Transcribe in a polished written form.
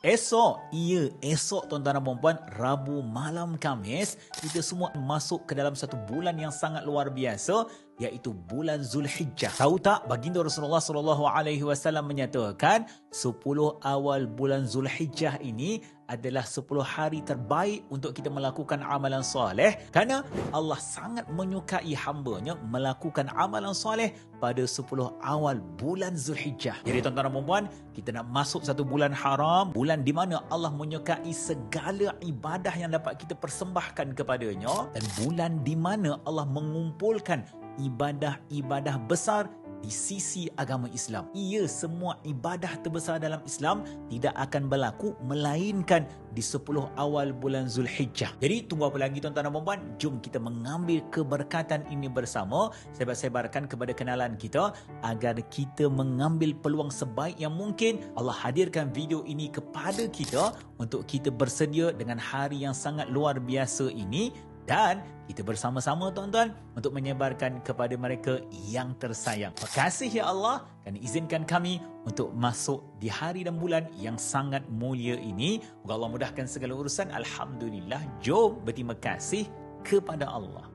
Esok tuan-tuan dan puan-puan, Rabu malam Khamis, kita semua masuk ke dalam satu bulan yang sangat luar biasa, iaitu bulan Zulhijjah. Tahu tak, baginda Rasulullah SAW menyatakan 10 awal bulan Zulhijjah ini adalah 10 hari terbaik untuk kita melakukan amalan soleh, kerana Allah sangat menyukai hamba-Nya melakukan amalan soleh pada 10 awal bulan Zulhijjah. Jadi tuan-tuan dan puan-puan, kita nak masuk satu bulan haram, bulan di mana Allah menyukai segala ibadah yang dapat kita persembahkan kepadanya, dan bulan di mana Allah mengumpulkan ibadah-ibadah besar di sisi agama Islam. Ia semua ibadah terbesar dalam Islam tidak akan berlaku melainkan di 10 awal bulan Zulhijjah. Jadi tunggu apa lagi tuan-tuan dan puan-puan? Jom kita mengambil keberkatan ini bersama, sebar-sebarkan kepada kenalan kita agar kita mengambil peluang sebaik yang mungkin. Allah hadirkan video ini kepada kita untuk kita bersedia dengan hari yang sangat luar biasa ini, dan kita bersama-sama tuan-tuan untuk menyebarkan kepada mereka yang tersayang. Terima kasih ya Allah kerana izinkan kami untuk masuk di hari dan bulan yang sangat mulia ini. Moga Allah mudahkan segala urusan. Alhamdulillah. Jom berterima kasih kepada Allah.